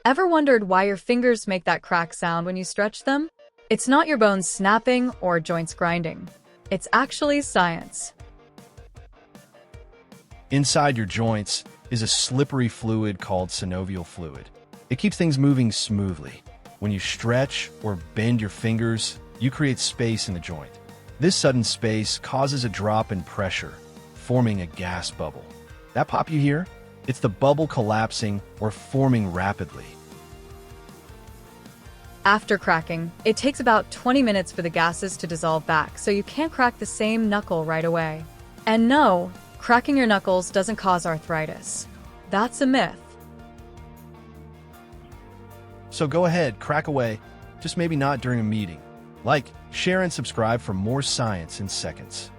Ever wondered why your fingers make that crack sound when you stretch them? It's not your bones snapping or joints grinding. It's actually science. Inside your joints is a slippery fluid called synovial fluid. It keeps things moving smoothly. When you stretch or bend your fingers, you create space in the joint. This sudden space causes a drop in pressure, forming a gas bubble. That pop you hear? It's the bubble collapsing or forming rapidly. After cracking, it takes about 20 minutes for the gases to dissolve back, so you can't crack the same knuckle right away. And no, cracking your knuckles doesn't cause arthritis. That's a myth. So go ahead, crack away, just maybe not during a meeting. Like, share, and subscribe for more science in seconds.